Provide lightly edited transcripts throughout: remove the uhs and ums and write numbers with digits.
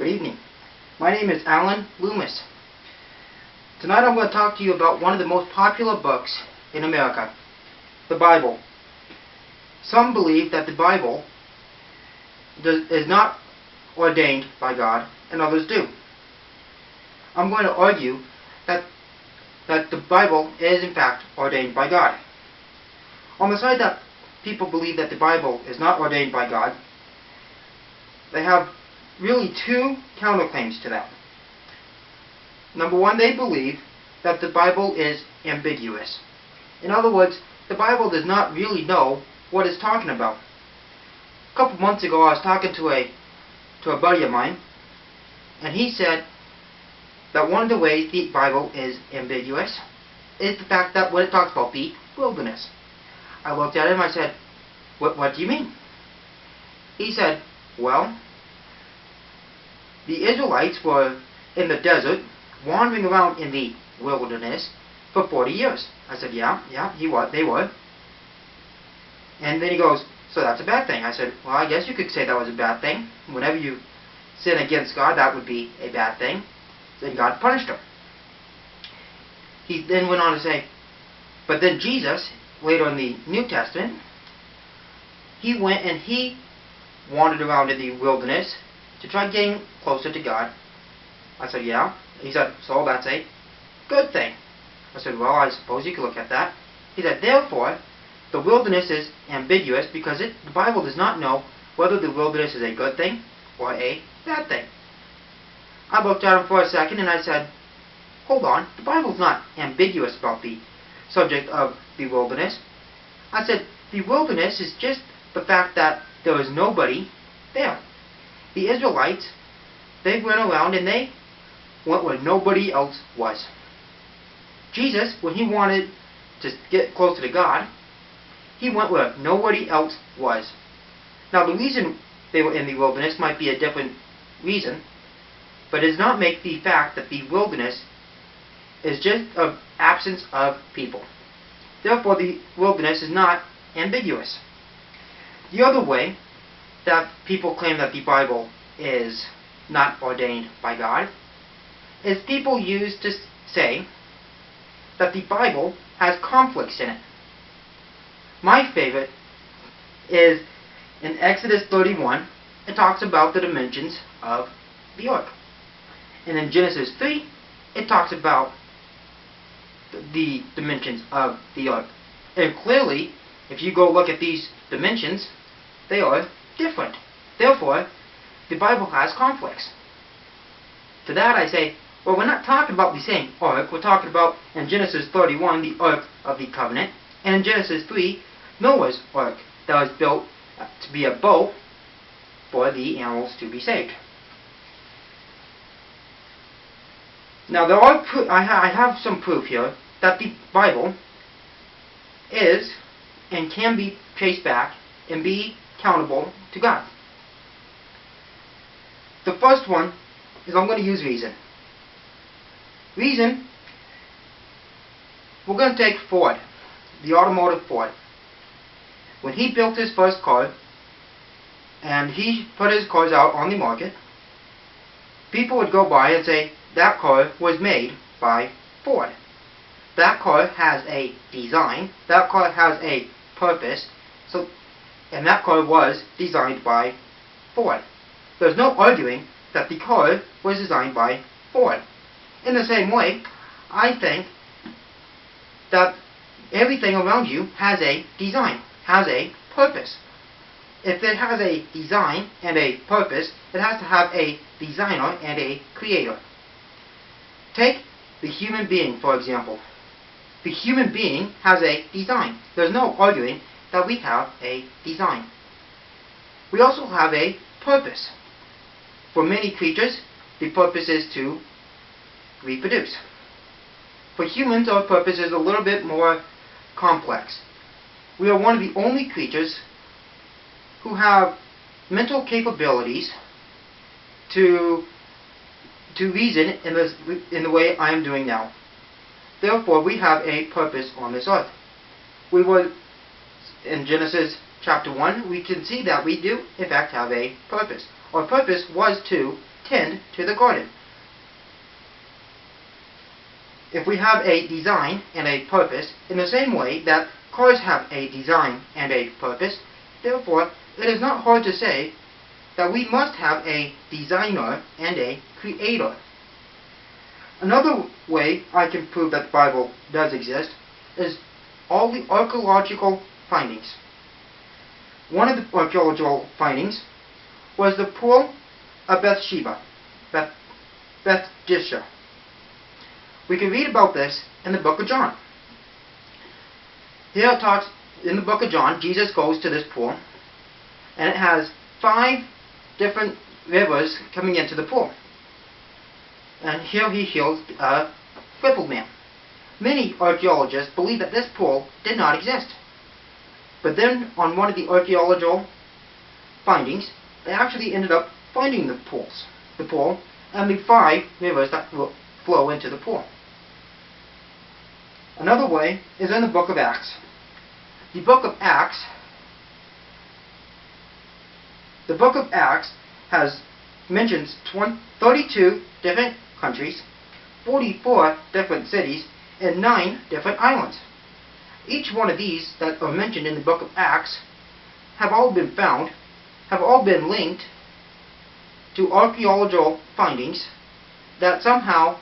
Good evening. My name is Alan Loomis. Tonight I'm going to talk to you about one of the most popular books in America, the Bible. Some believe that the Bible is not ordained by God, and others do. I'm going to argue that the Bible is in fact ordained by God. On the side that people believe that the Bible is not ordained by God, they have really two counterclaims to that. Number one, they believe that the Bible is ambiguous. In other words, the Bible does not really know what it's talking about. A couple months ago I was talking to a buddy of mine, and he said that one of the ways the Bible is ambiguous is the fact that when it talks about the wilderness. I looked at him and I said, what do you mean? He said, well, the Israelites were in the desert, wandering around in the wilderness for 40 years. I said, yeah, they were. And then he goes, so that's a bad thing. I said, well, I guess you could say that was a bad thing. Whenever you sin against God, that would be a bad thing. Then God punished them. He then went on to say, but then Jesus, later in the New Testament, he went and he wandered around in the wilderness to try getting closer to God. I said, yeah. He said, so that's a good thing. I said, well, I suppose you could look at that. He said, therefore, the wilderness is ambiguous because the Bible does not know whether the wilderness is a good thing or a bad thing. I looked at him for a second and I said, hold on, the Bible's not ambiguous about the subject of the wilderness. I said, the wilderness is just the fact that there was nobody there. The Israelites, they went around and they went where nobody else was. Jesus, when he wanted to get closer to God, he went where nobody else was. Now the reason they were in the wilderness might be a different reason, but it does not make the fact that the wilderness is just an absence of people. Therefore the wilderness is not ambiguous. The other way that people claim that the Bible is not ordained by God is people use to say that the Bible has conflicts in it. My favorite is in Exodus 31, it talks about the dimensions of the ark. And in Genesis 3, it talks about the dimensions of the ark. And clearly, if you go look at these dimensions, they are different. Therefore, the Bible has conflicts. To that I say, well, we're not talking about the same ark. We're talking about, in Genesis 31, the ark of the covenant. And in Genesis 3, Noah's ark that was built to be a boat for the animals to be saved. Now, I have some proof here that the Bible is and can be traced back and be accountable to God. The first one is I'm going to use reason. Reason, we're going to take Ford, the automotive Ford. When he built his first car and he put his cars out on the market, people would go by and say, that car was made by Ford. That car has a design, that car has a purpose, and that car was designed by Ford. There's no arguing that the car was designed by Ford. In the same way, I think that everything around you has a design, has a purpose. If it has a design and a purpose, it has to have a designer and a creator. Take the human being, for example. The human being has a design. There's no arguing that we have a design. We also have a purpose. For many creatures, the purpose is to reproduce. For humans, our purpose is a little bit more complex. We are one of the only creatures who have mental capabilities to reason in the way I am doing now. Therefore, we have a purpose on this earth. We were, in Genesis chapter 1, we can see that we do, in fact, have a purpose. Our purpose was to tend to the garden. If we have a design and a purpose, in the same way that cars have a design and a purpose, therefore it is not hard to say that we must have a designer and a creator. Another way I can prove that the Bible does exist is all the archaeological findings. One of the archaeological findings was the pool of Bethesda. We can read about this in the book of John. Here it talks, in the book of John, Jesus goes to this pool, and it has 5 different rivers coming into the pool. And here he heals a crippled man. Many archaeologists believe that this pool did not exist. But then, on one of the archaeological findings, they actually ended up finding the pool, and the 5 rivers that flow into the pool. Another way is in the book of Acts. The book of Acts mentions 32 different countries, 44 different cities, and 9 different islands. Each one of these that are mentioned in the book of Acts have all been linked to archaeological findings that somehow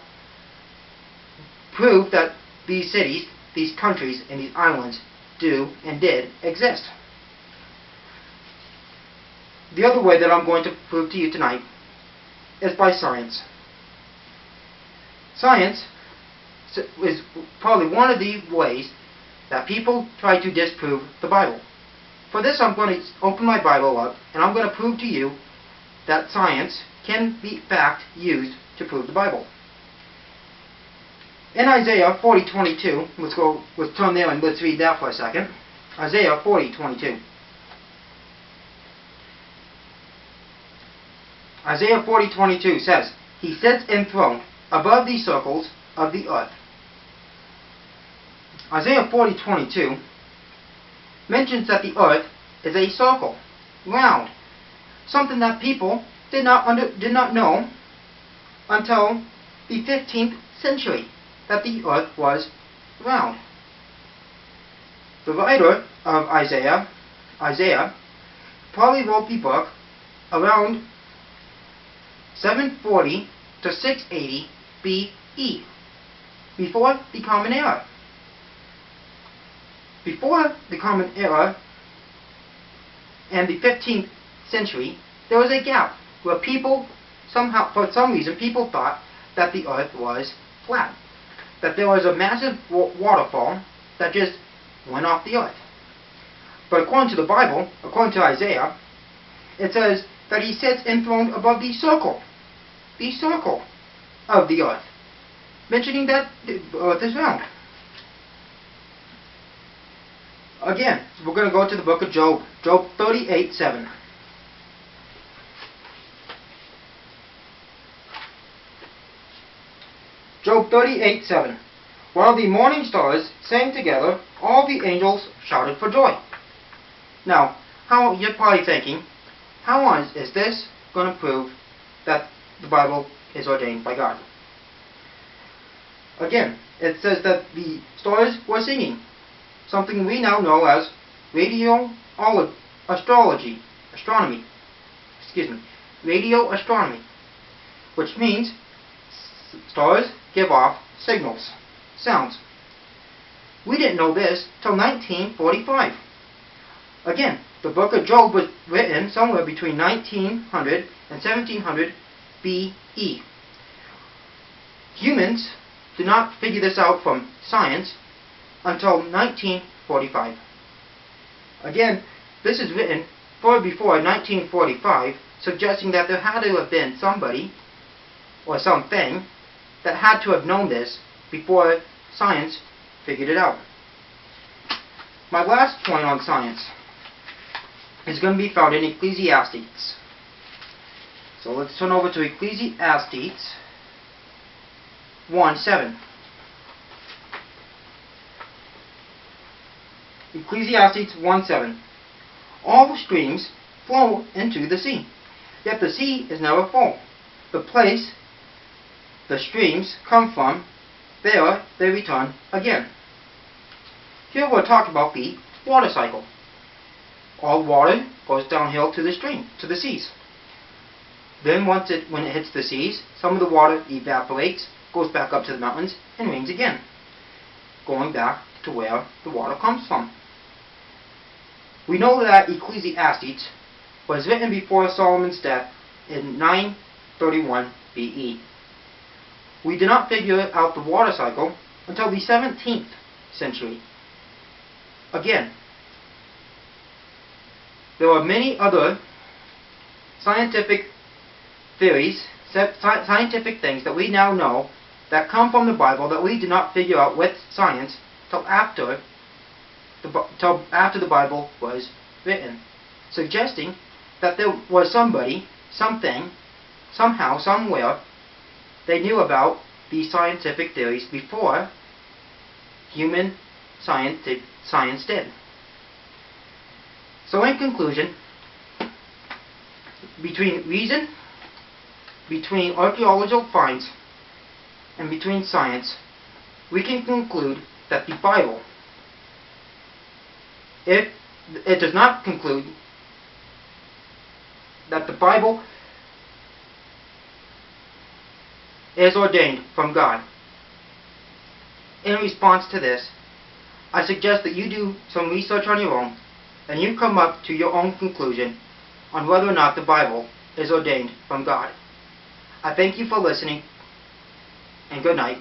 prove that these cities, these countries, and these islands do and did exist. The other way that I'm going to prove to you tonight is by science. Science is probably one of the ways that people try to disprove the Bible. For this, I'm going to open my Bible up, and I'm going to prove to you that science can be, in fact, used to prove the Bible. In Isaiah 40:22, let's turn there and let's read that for a second. Isaiah 40:22. Isaiah 40:22 says, "He sits enthroned above the circles of the earth." Isaiah 40:22 mentions that the earth is a circle, round, something that people did not know until the 15th century, that the earth was round. The writer of Isaiah, probably wrote the book around 740 to 680 BE, before the Common Era. Before the Common Era and the 15th century, there was a gap where people somehow, for some reason, people thought that the earth was flat, that there was a massive waterfall that just went off the earth. But according to the Bible, according to Isaiah, it says that he sits enthroned above the circle of the earth, mentioning that the earth is round. Again, we're going to go to the book of Job, Job 38:7. Job 38:7. While the morning stars sang together, all the angels shouted for joy. Now, you're probably thinking, how is this going to prove that the Bible is ordained by God? Again, it says that the stars were singing, something we now know as radio astronomy, which means stars give off signals, sounds. We didn't know this till 1945. Again, the book of Job was written somewhere between 1900 and 1700 BE. Humans did not figure this out from science until 1945. Again, this is written far before 1945, suggesting that there had to have been somebody or something that had to have known this before science figured it out. My last point on science is going to be found in Ecclesiastes. So let's turn over to Ecclesiastes 1:7. Ecclesiastes 1:7. All streams flow into the sea, yet the sea is never full. the place the streams come from, there they return again. Here we'll talk about the water cycle. All water goes downhill to the stream, to the seas. Then when it hits the seas, some of the water evaporates, goes back up to the mountains, and rains again, going back to where the water comes from. We know that Ecclesiastes was written before Solomon's death in 931 BE. We did not figure out the water cycle until the 17th century. Again, there are many other scientific theories, scientific things that we now know that come from the Bible that we did not figure out with science till after the Bible was written, suggesting that there was somebody, something, somehow, somewhere, they knew about these scientific theories before human science did. So in conclusion, between reason, between archaeological finds, and between science, we can conclude that the Bible, if it does not conclude that the Bible is ordained from God. In response to this, I suggest that you do some research on your own and you come up to your own conclusion on whether or not the Bible is ordained from God. I thank you for listening, and good night.